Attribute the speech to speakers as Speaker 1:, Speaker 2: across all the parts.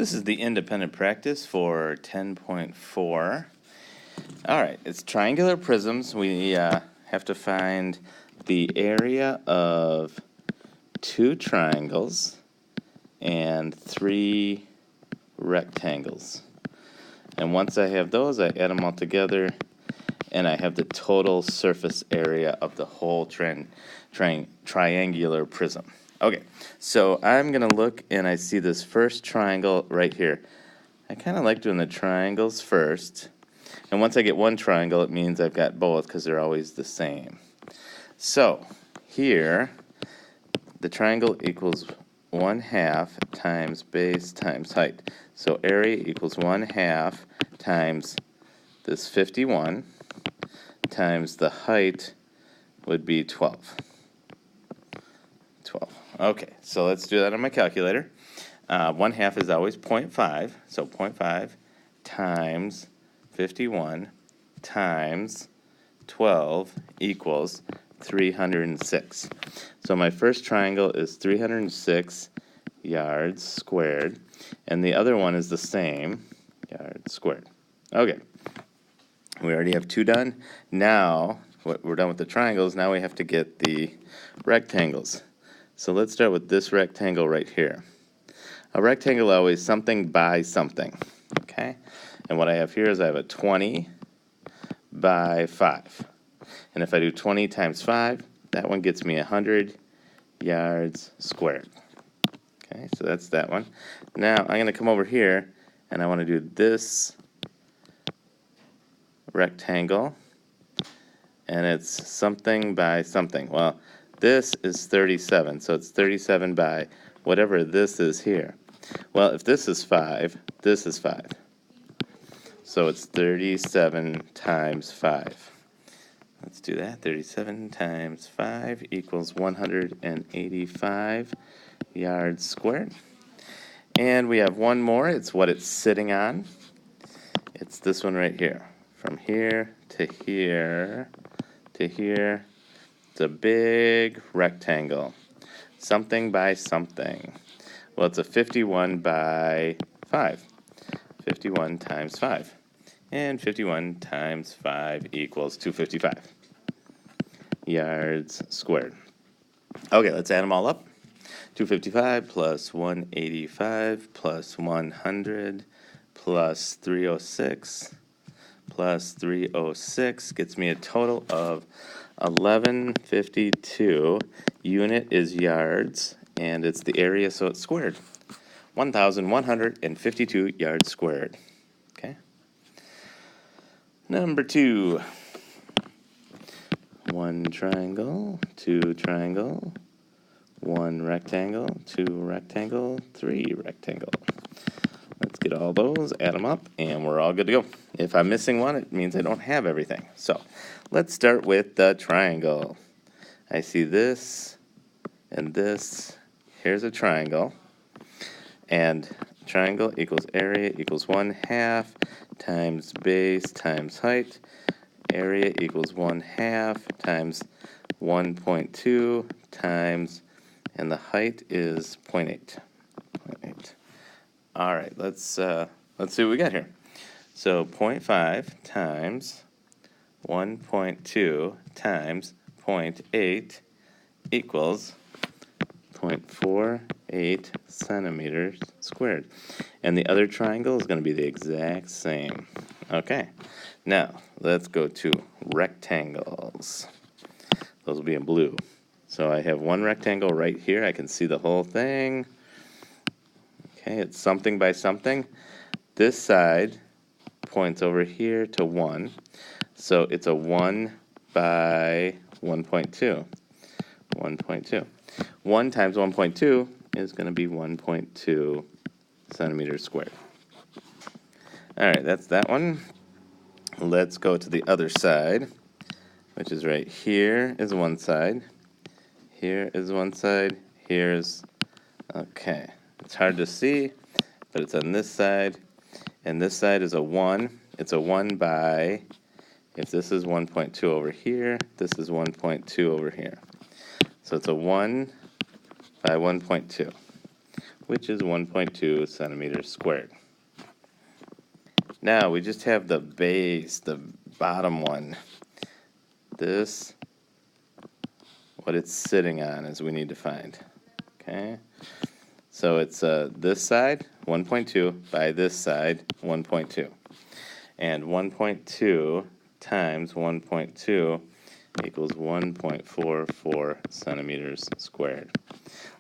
Speaker 1: This is the independent practice for 10.4. All right, it's triangular prisms. We have to find the area of 2 triangles and 3 rectangles. And once I have those, I add them all together, and I have the total surface area of the whole triangular prism. Okay, so I'm going to look, and I see this first triangle right here. I kind of like doing the triangles first. And once I get one triangle, it means I've got both because they're always the same. So here, the triangle equals 1/2 times base times height. So area equals 1/2 times this 51 times the height would be 12. 12. Okay, so let's do that on my calculator. 1/2 is always 0.5, so 0.5 times 51 times 12 equals 306. So my first triangle is 306 yards squared, and the other one is the same, yards squared. Okay, we already have 2 done. Now, we're done with the triangles. Now we have to get the rectangles. So let's start with this rectangle right here. A rectangle always something by something, okay? And what I have here is I have a 20 by 5. And if I do 20 times 5, that one gets me 100 yards squared. Okay, so that's that one. Now I'm going to come over here, and I want to do this rectangle, and it's something by something. Well, this is 37, so it's 37 by whatever this is here. Well, if this is 5, this is 5. So it's 37 times 5. Let's do that. 37 times 5 equals 185 yards squared. And we have one more. It's what it's sitting on. It's this one right here. From here to here to here. It's a big rectangle. Something by something. Well, it's a 51 by 5. 51 times 5. And 51 times 5 equals 255 yards squared. Okay, let's add them all up. 255 plus 185 plus 100 plus 306 plus 306 gets me a total of 1152. Unit is yards, and it's the area, so it's squared. 1,152 yards squared. Okay. Number 2. 1 triangle, 2 triangle, 1 rectangle, 2 rectangle, 3 rectangle. Let's get all those, add them up, and we're all good to go. If I'm missing one, it means I don't have everything. So let's start with the triangle. I see this and this. Here's a triangle. And triangle equals area equals 1/2 times base times height. Area equals 1/2 times 1.2 times, and the height is 0.8. 0.8. All right, let's see what we got here. So 0.5 times 1.2 times 0.8 equals 0.48 centimeters squared. And the other triangle is going to be the exact same. Okay, now let's go to rectangles. Those will be in blue. So I have one rectangle right here. I can see the whole thing. Okay, it's something by something. This side points over here to 1. So it's a 1 by 1.2. 1.2. 1 times 1.2 is going to be 1.2 centimeters squared. All right, that's that one. Let's go to the other side, which is right here is one side. Here is one side. Here's, okay. It's hard to see, but it's on this side. And this side is a 1. It's a 1 by, if this is 1.2 over here, this is 1.2 over here. So it's a 1 by 1.2. which is 1.2 centimeters squared. Now we just have the base, the bottom one. This, what it's sitting on, is we need to find. Okay, so it's this side 1.2 by this side 1.2, and 1.2 times 1.2 equals 1.44 centimeters squared.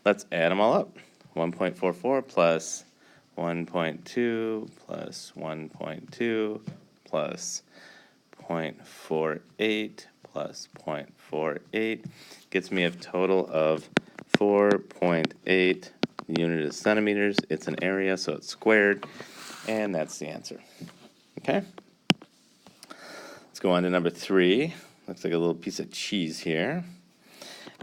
Speaker 1: Let's add them all up. 1.44 plus 1.2 plus 1.2 plus 0.48 plus 0.48 gets me a total of 4.8. The unit is centimeters. It's an area, so it's squared, and that's the answer. Okay? Let's go on to number 3. Looks like a little piece of cheese here.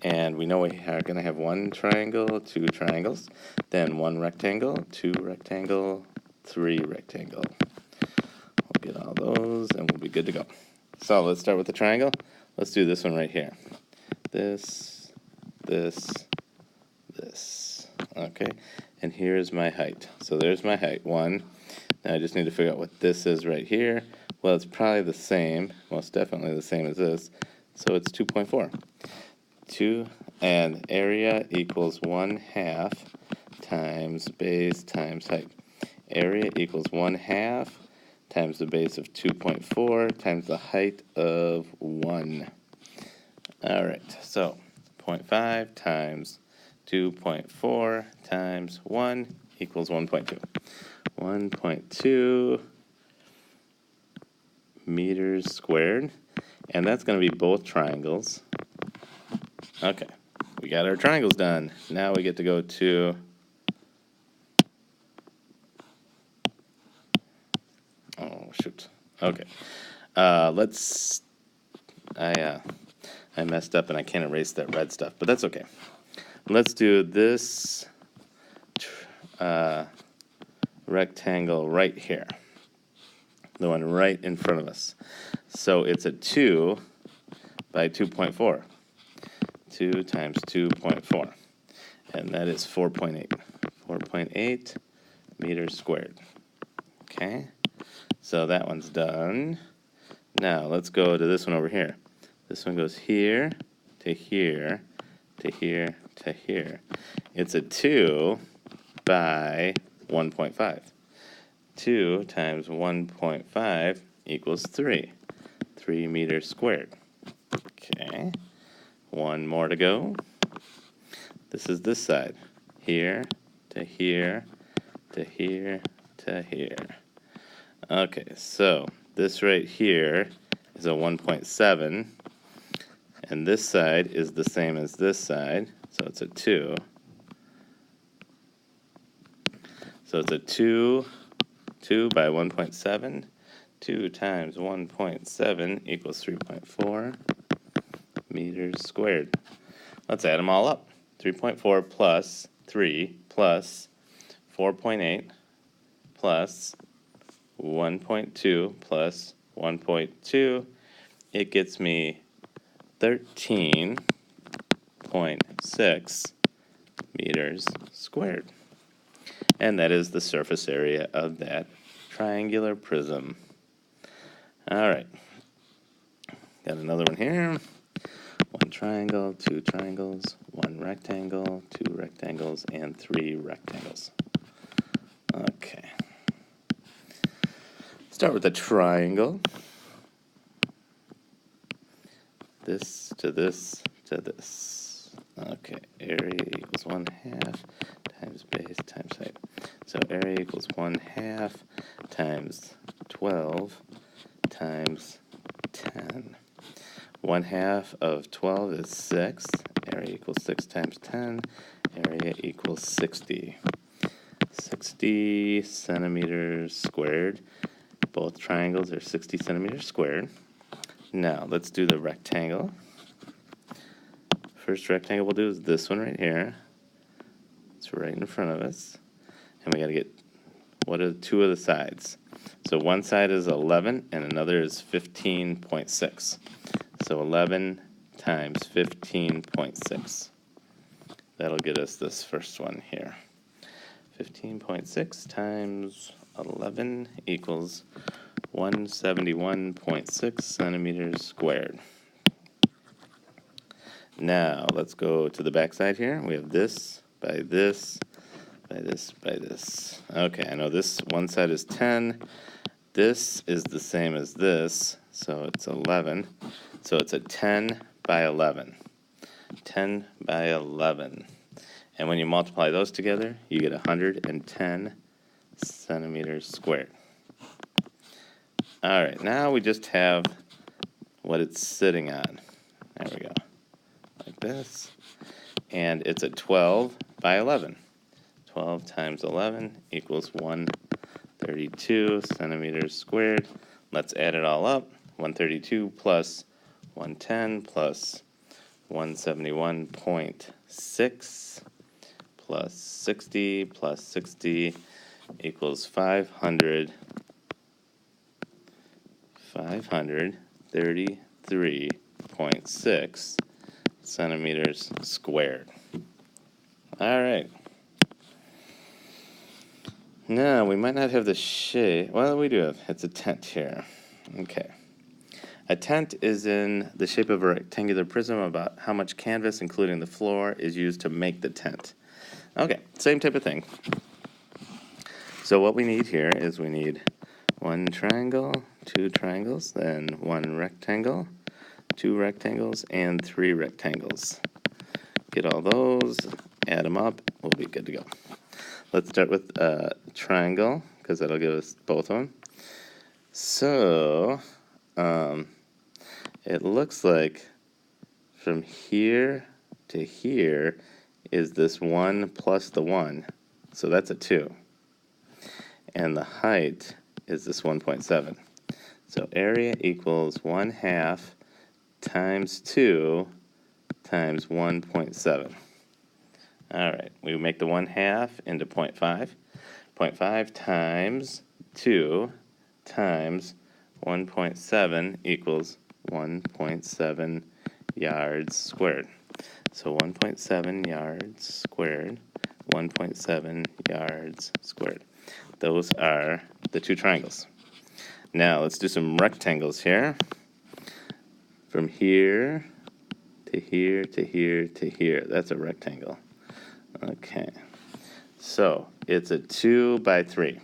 Speaker 1: And we know we are going to have one triangle, two triangles, then one rectangle, two rectangle, three rectangle. We'll get all those, and we'll be good to go. So let's start with the triangle. Let's do this one right here. This, this, this. Okay, and here's my height. So there's my height, 1. Now I just need to figure out what this is right here. Well, it's probably the same, most definitely the same as this. So it's 2.4. 2, and area equals 1/2 times base times height. Area equals 1/2 times the base of 2.4 times the height of 1. All right, so 0.5 times 2.4 times 1 equals 1.2. 1.2 meters squared, and that's going to be both triangles. Okay, we got our triangles done. Now we get to go to Okay, let's. I messed up and I can't erase that red stuff, but that's okay. Let's do this rectangle right here, the one right in front of us. So it's a 2 by 2.4. 2 times 2.4, and that is 4.8. 4.8 meters squared. Okay, so that one's done. Now let's go to this one over here. This one goes here to here to here to here. It's a 2 by 1.5. 2 times 1.5 equals 3. 3 meters squared. Okay. One more to go. This is this side. Here to here to here to here. Okay, so this right here is a 1.7, and this side is the same as this side, so it's a 2. So it's a 2 by 1.7. 2 times 1.7 equals 3.4 meters squared. Let's add them all up. 3.4 plus 3 plus 4.8 plus 1.2 plus 1.2. It gets me 13.6 meters squared. And that is the surface area of that triangular prism. All right. Got another one here. One triangle, two triangles, one rectangle, two rectangles, and three rectangles. Okay. Start with a triangle. This to this to this. Okay, area equals 1/2 times base times height. So area equals 1/2 times 12 times 10. 1/2 of 12 is 6. Area equals 6 times 10. Area equals 60. 60 centimeters squared. Both triangles are 60 centimeters squared. Now, let's do the rectangle. First rectangle we'll do is this one right here. It's right in front of us. And we got to get, what are two of the sides? So one side is 11 and another is 15.6. So 11 times 15.6. That'll get us this first one here. 15.6 times 11 equals 171.6 centimeters squared. Now, let's go to the back side here. We have this by this, by this, by this. Okay, I know this one side is 10. This is the same as this, so it's 11. So it's a 10 by 11. 10 by 11. And when you multiply those together, you get 110 centimeters squared. All right, now we just have what it's sitting on. There we go. Like this. And it's a 12 by 11. 12 times 11 equals 132 centimeters squared. Let's add it all up. 132 plus 110 plus 171.6 plus 60 plus 60 equals 533.6 centimeters squared. All right. Now, we might not have the shape. Well, we do have. It's a tent here. Okay. A tent is in the shape of a rectangular prism. About how much canvas, including the floor, is used to make the tent. Okay, same type of thing. So what we need here is we need one triangle, two triangles, then one rectangle, two rectangles, and three rectangles. Get all those, add them up, we'll be good to go. Let's start with a triangle, because that'll give us both of them. So, it looks like from here to here is this 1 plus the 1. So that's a 2. And the height is this 1.7. So area equals 1/2 times 2 times 1.7. All right, we make the 1/2 into 0.5. 0.5 times 2 times 1.7 equals 1.7 yards squared. So 1.7 yards squared, 1.7 yards squared. Those are the two triangles. Now let's do some rectangles here. From here to here to here to here. That's a rectangle. Okay. So it's a 2 by 3.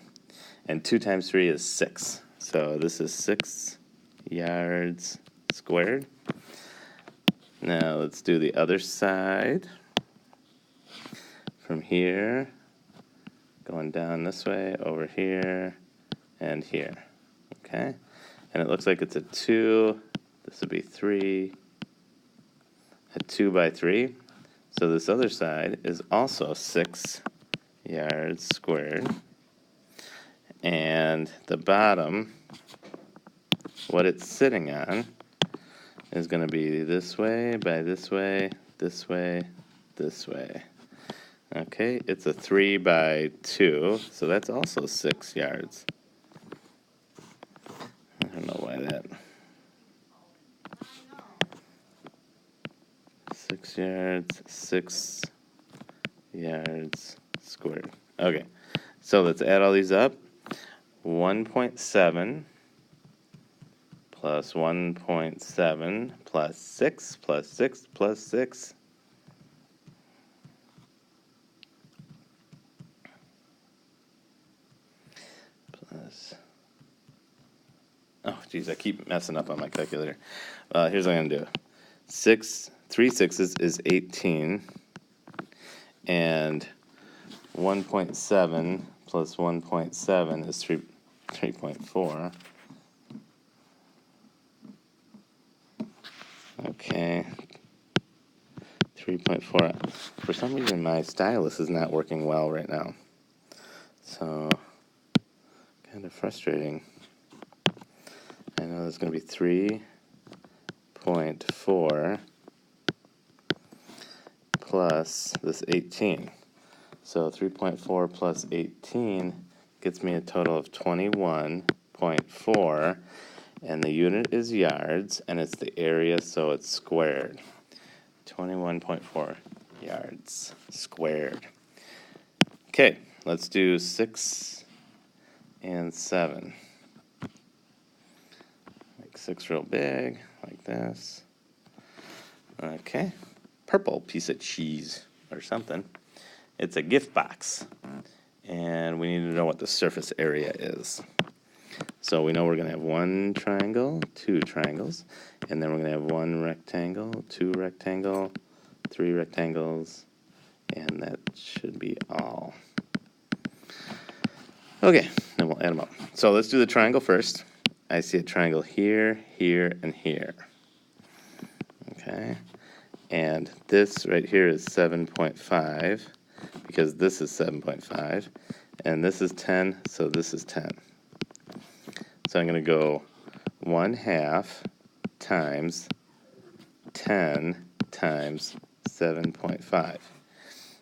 Speaker 1: And 2 times 3 is 6. So this is 6 yards squared. Now let's do the other side. From here, going down this way, over here, and here. Okay? And it looks like it's a 2. This would be 3. A 2 by 3. So this other side is also 6 yards squared. And the bottom, what it's sitting on, is going to be this way by this way, this way, this way. Okay, it's a 3 by 2, so that's also 6 yards. I don't know why that. 6 yards, 6 yards squared. Okay, so let's add all these up. 1.7 plus 1.7 plus 6 plus 6 plus 6. Plus, oh geez, I keep messing up on my calculator. Here's what I'm gonna do. 3 sixes is 18, and 1.7 plus 1.7 is 3.4. Okay, 3.4. For some reason, my stylus is not working well right now, so kind of frustrating. I know there's going to be 3.4 plus this 18. So 3.4 plus 18 gets me a total of 21.4, and the unit is yards, and it's the area, so it's squared. 21.4 yards squared. Okay, let's do 6 and 7. Make 6 real big, like this. Okay. Purple piece of cheese or something. It's a gift box. And we need to know what the surface area is. So we know we're going to have 1 triangle, 2 triangles, and then we're going to have 1 rectangle, 2 rectangle, 3 rectangles, and that should be all. Okay, then we'll add them up. So let's do the triangle first. I see a triangle here, here, and here. Okay, and this right here is 7.5, because this is 7.5, and this is 10, so this is 10. So I'm going to go 1/2 times 10 times 7.5.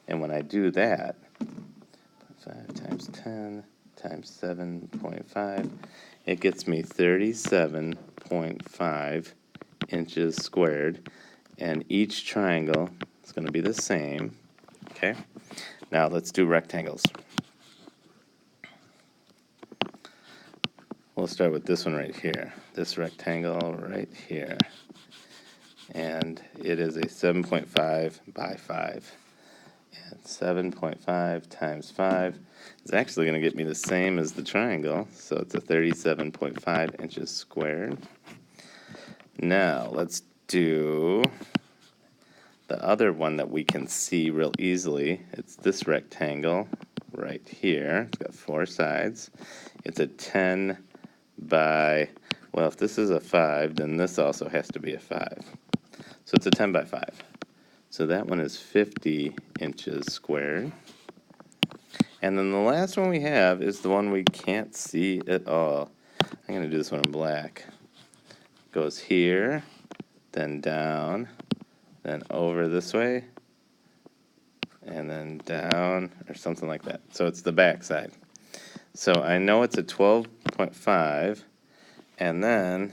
Speaker 1: And when I do that, 5 times 10 times 7.5, it gets me 37.5 inches squared. And each triangle is going to be the same. Okay? Now let's do rectangles. We'll start with this one right here, this rectangle right here. And it is a 7.5 by 5. And 7.5 times 5 is actually going to get me the same as the triangle, so it's a 37.5 inches squared. Now let's do the other one that we can see real easily. It's this rectangle right here. It's got 4 sides. It's a 10 by, well, if this is a 5, then this also has to be a 5. So it's a 10 by 5. So that one is 50 inches squared. And then the last one we have is the one we can't see at all. I'm going to do this one in black. Goes here, then down, then over this way, and then down, or something like that. So it's the back side. So I know it's a 12.5, and then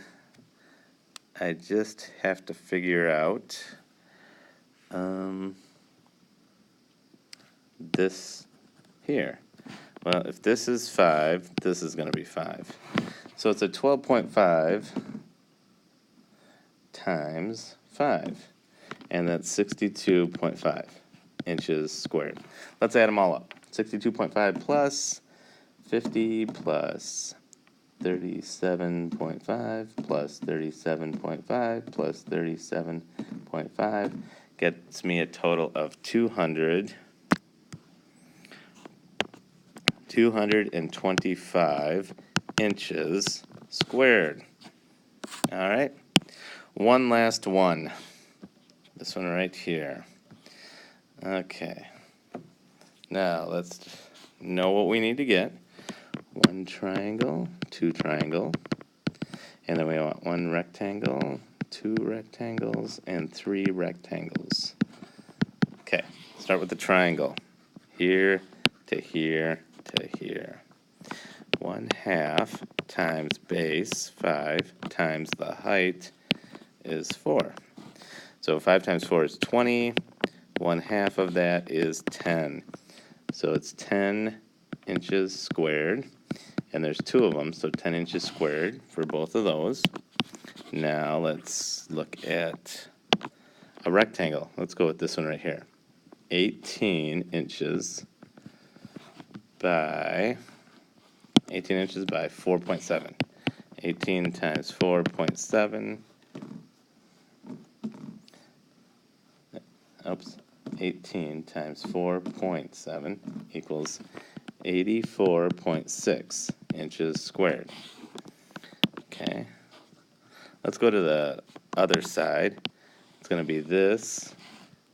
Speaker 1: I just have to figure out this here. Well, if this is 5, this is going to be 5. So it's a 12.5 times 5, and that's 62.5 inches squared. Let's add them all up. 62.5 plus 50 plus 37.5 plus 37.5 plus 37.5 gets me a total of 225 inches squared. All right, one last one. This one right here. Okay, now let's know what we need to get. 1 triangle, 2 triangle, and then we want 1 rectangle, 2 rectangles, and 3 rectangles. Okay, start with the triangle. Here to here to here. 1/2 times base 5 times the height is 4. So 5 times 4 is 20. 1/2 of that is 10. So it's 10 inches squared. And there's 2 of them, so 10 inches squared for both of those. Now let's look at a rectangle. Let's go with this one right here. 18 inches by 4.7. 18 times 4.7. Oops. 18 times 4.7 equals 84.6 inches squared. Okay. Let's go to the other side. It's going to be this.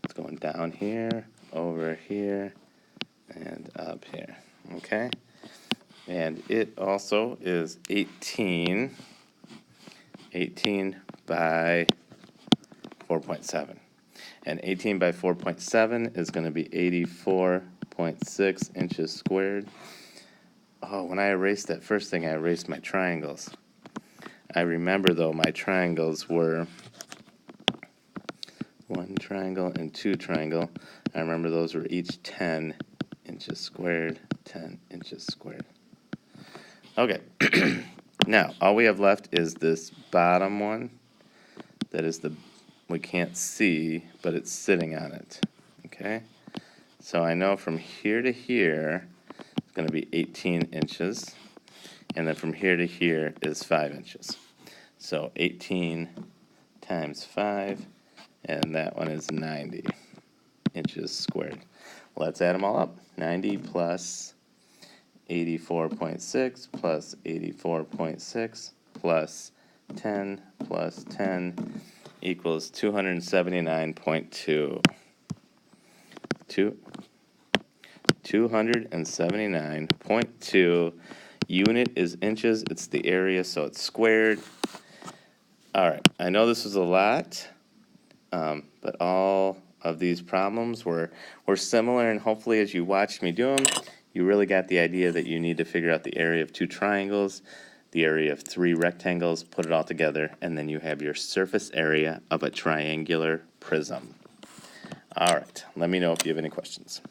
Speaker 1: It's going down here, over here, and up here. Okay. And it also is 18 by 4.7. And 18 by 4.7 is going to be 84.6 inches squared. Oh, when I erased that first thing, I erased my triangles. I remember, though, my triangles were 1 triangle and 2 triangle. I remember those were each 10 inches squared. 10 inches squared. Okay, now all we have left is this bottom one. That is we can't see, but it's sitting on it. Okay, so I know from here to here it's going to be 18 inches, and then from here to here is 5 inches. So 18 times 5, and that one is 90 inches squared. Let's add them all up. 90 plus 84.6 plus 84.6 plus 10 plus 10 equals 279.2. 279.2. Unit is inches. It's the area, so it's squared. All right, I know this was a lot, but all of these problems were similar, and hopefully as you watched me do them, you really got the idea that you need to figure out the area of 2 triangles, the area of 3 rectangles, put it all together, and then you have your surface area of a triangular prism. All right, let me know if you have any questions.